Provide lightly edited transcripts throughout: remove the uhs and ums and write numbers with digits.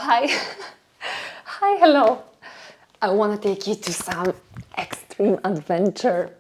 hi. Hi, hello. I want to take you to some extreme adventure,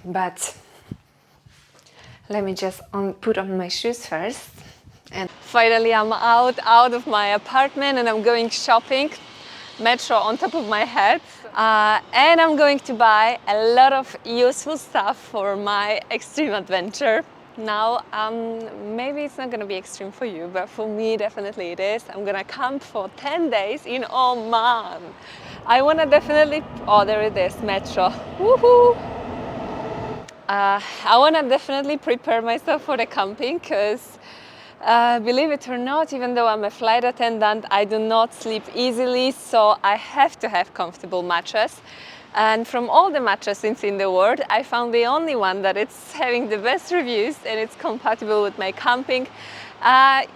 but let me just put on my shoes first. And finally I'm out of my apartment and I'm going shopping. Metro on top of my head. And I'm going to buy a lot of useful stuff for my extreme adventure. Now, maybe it's not gonna be extreme for you, but for me, definitely it is. I'm gonna camp for 10 days in Oman. I wanna definitely, oh, there it is, Metro. Woohoo! I wanna definitely prepare myself for the camping because believe it or not, even though I'm a flight attendant, I do not sleep easily, so I have to have comfortable mattress. And from all the mattresses in the world, I found the only one that it's having the best reviews and it's compatible with my camping.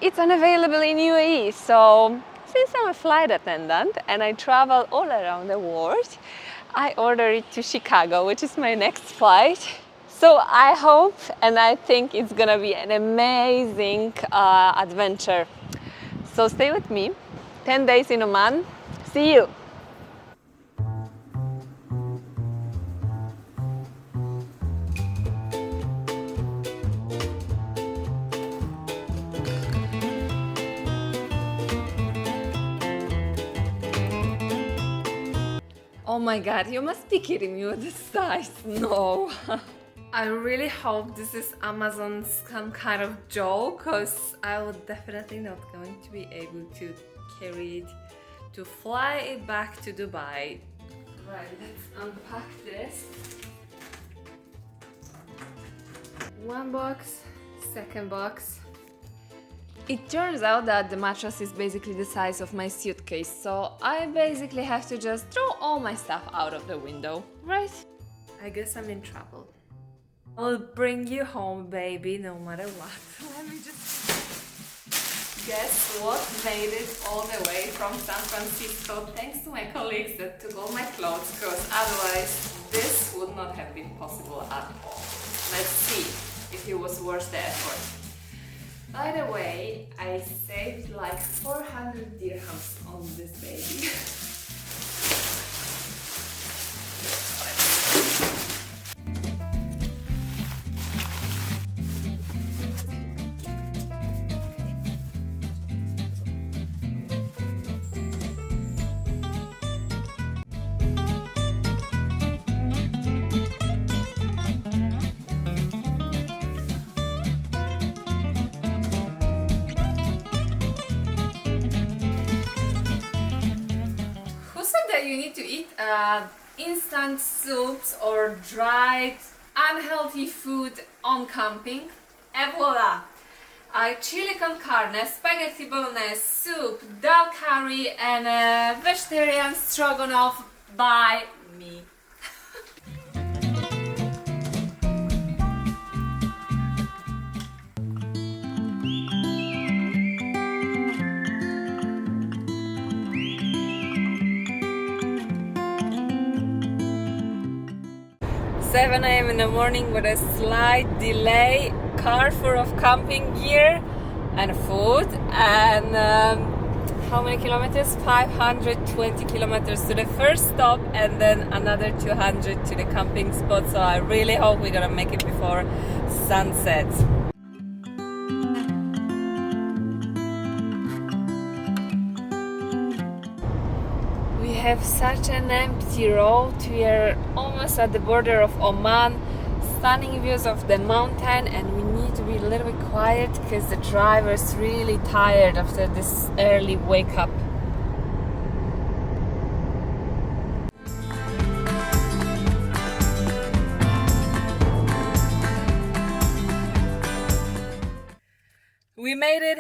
It's unavailable in UAE, so since I'm a flight attendant and I travel all around the world, I ordered it to Chicago, which is my next flight. So I hope and I think it's gonna be an amazing adventure. So stay with me. 10 days in Oman. See you. Oh my God, you must be kidding me with the size. No. I really hope this is Amazon's some kind of joke, because I would definitely not going to be able to carry it to fly it back to Dubai. Right, let's unpack this. One box, second box. It turns out that the mattress is basically the size of my suitcase, so I basically have to just throw all my stuff out of the window, right? I guess I'm in trouble. I'll bring you home, baby, no matter what. Let me just guess what made it all the way from San Francisco, thanks to my colleagues that took all my clothes, because otherwise this would not have been possible at all. Let's see if it was worth the effort. By the way, I saved like 400 dirhams on this baby. You need to eat instant soups or dried unhealthy food on camping. Et voila! Chili con carne, spaghetti bolognese, soup, dal curry and a vegetarian stroganoff by me. 7 a.m. in the morning with a slight delay, car full of camping gear and food, and how many kilometers? 520 kilometers to the first stop and then another 200 to the camping spot, so I really hope we're gonna make it before sunset. We have such an empty road. We are almost at the border of Oman. Stunning views of the mountain, and we need to be a little bit quiet because the driver's really tired after this early wake up. We made it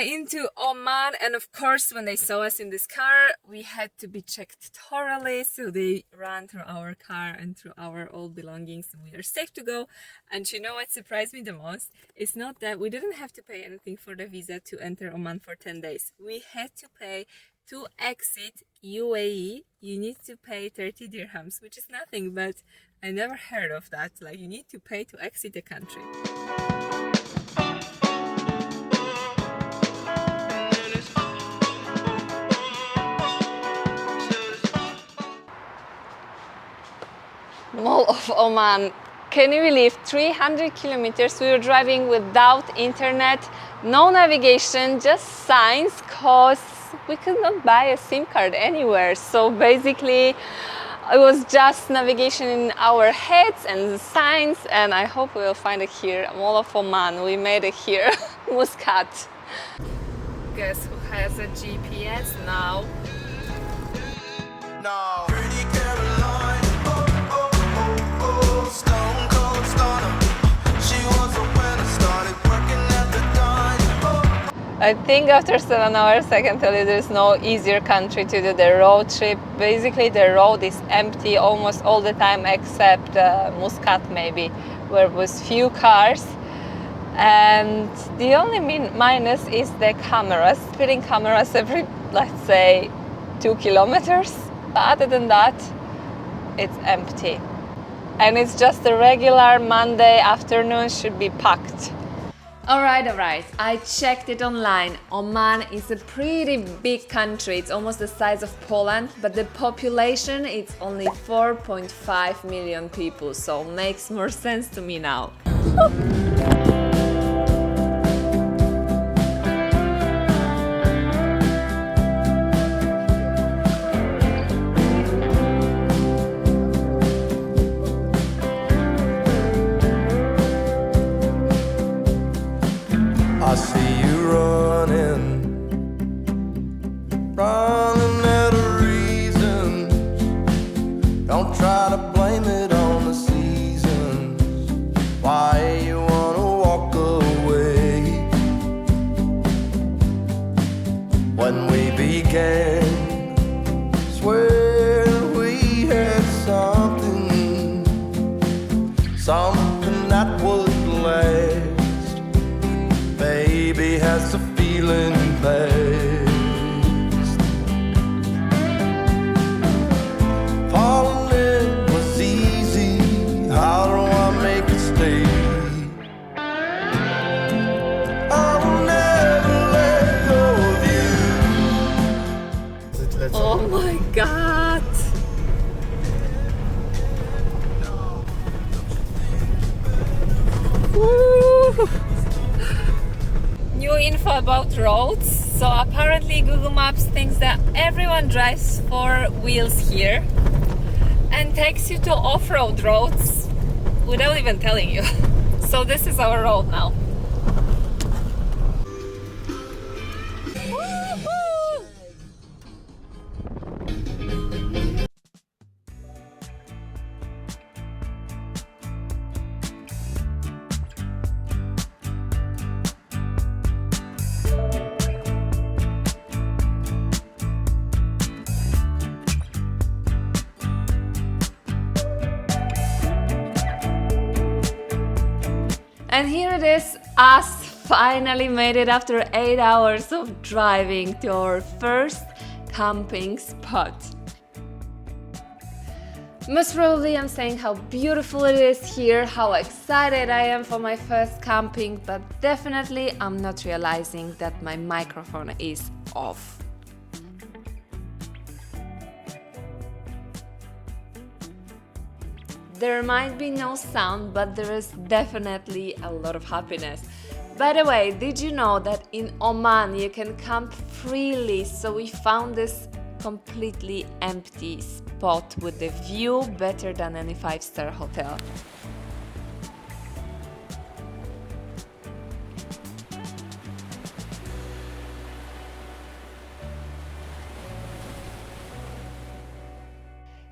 into Oman, and of course when they saw us in this car we had to be checked thoroughly, so they ran through our car and through our old belongings, and we are safe to go. And you know what surprised me the most? It's not that we didn't have to pay anything for the visa to enter Oman for 10 days. We had to pay to exit UAE. You need to pay 30 dirhams, which is nothing, but I never heard of that. Like, you need to pay to exit the country. love Oman. Can you believe 300 kilometers we were driving without internet, no navigation, just signs, cause we could not buy a SIM card anywhere. So basically it was just navigation in our heads and the signs, and I hope we will find it here. Mall of Oman, we made it here. Muscat. Guess who has a GPS now? No. Pretty Caroline, oh, oh, oh, oh, stone cold stunner. She was a winner, started working at the diner. Oh. I think after 7 hours I can tell you there's no easier country to do the road trip. Basically the road is empty almost all the time except Muscat maybe, where was few cars. And the only minus is the cameras, speeding cameras every, let's say, 2 kilometers. But other than that, it's empty. And it's just a regular Monday afternoon, should be packed. Alright, I checked it online. Oman is a pretty big country. It's almost the size of Poland, but the population is only 4.5 million people, so makes more sense to me now. I see you running out of reason. Don't try to blame it on the seasons. Why you wanna walk away? When we began, swear we had something that would last. Baby, has the feeling passed? Falling in was easy. How do I make it stay? I will never let go of you. Oh my god! Woo! New info about roads. So apparently Google Maps thinks that everyone drives 4 wheels here and takes you to off-road roads without even telling you. So this is our road now. Woo-hoo! And here it is, us finally made it after 8 hours of driving to our first camping spot. Most probably I'm saying how beautiful it is here, how excited I am for my first camping, but definitely I'm not realizing that my microphone is off. There might be no sound, but there is definitely a lot of happiness. By the way, did you know that in Oman you can camp freely? So we found this completely empty spot with the view better than any 5-star hotel.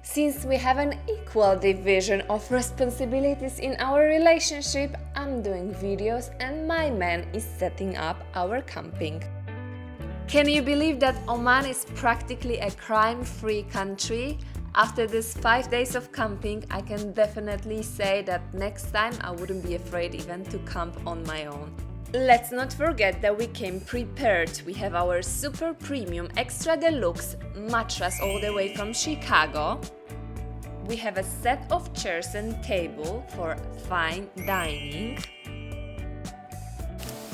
Since we have an equal division of responsibilities in our relationship, I'm doing videos and my man is setting up our camping. Can you believe that Oman is practically a crime-free country? After these 5 days of camping, I can definitely say that next time I wouldn't be afraid even to camp on my own. Let's not forget that we came prepared. We have our super premium extra deluxe mattress all the way from Chicago. We have a set of chairs and table for fine dining.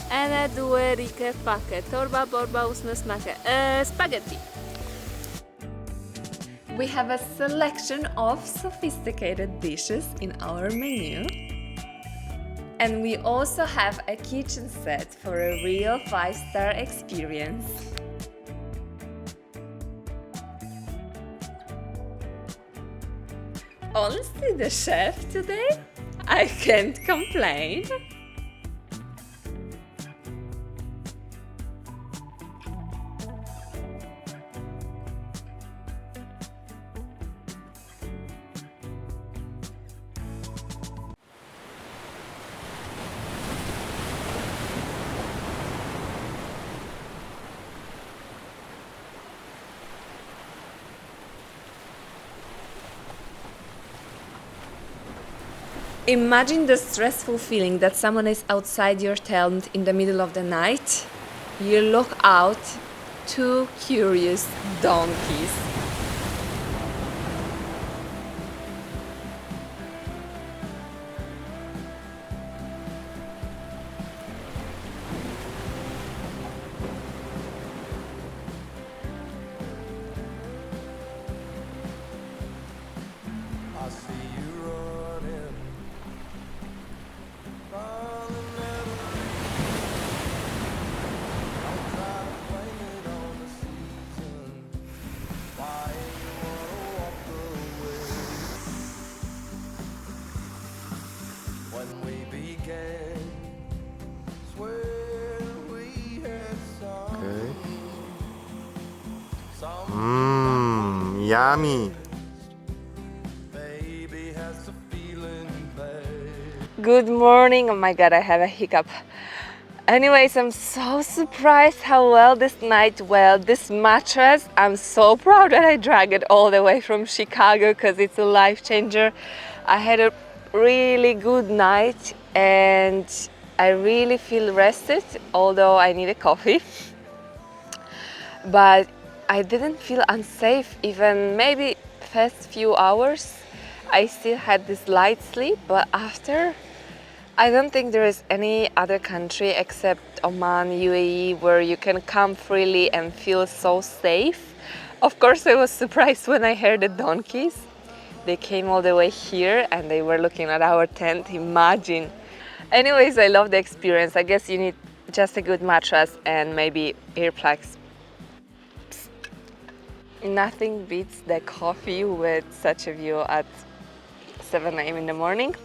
Ene, due, rike, fake, torba, borba, ósme, smakę. Spaghetti. We have a selection of sophisticated dishes in our menu. And we also have a kitchen set for a real 5-star experience. Honestly, the chef today, I can't complain. Imagine the stressful feeling that someone is outside your tent in the middle of the night. You look out, two curious donkeys. I see you running, running at a don't try to blame it on the season. Why you wanna walk away? When we began, swear we had some Yummy. baby has a feeling bad. Good morning. Oh my god, I have a hiccup. Anyways, I'm so surprised how well this night went. This mattress, I'm so proud that I dragged it all the way from Chicago because it's a life changer. I had a really good night and I really feel rested, although I need a coffee. But I didn't feel unsafe even maybe first few hours. I still had this light sleep, but after, I don't think there is any other country except Oman, UAE, where you can come freely and feel so safe. Of course, I was surprised when I heard the donkeys. They came all the way here and they were looking at our tent. Imagine. Anyways, I love the experience. I guess you need just a good mattress and maybe earplugs. Nothing beats the coffee with such a view at 7 a.m. in the morning.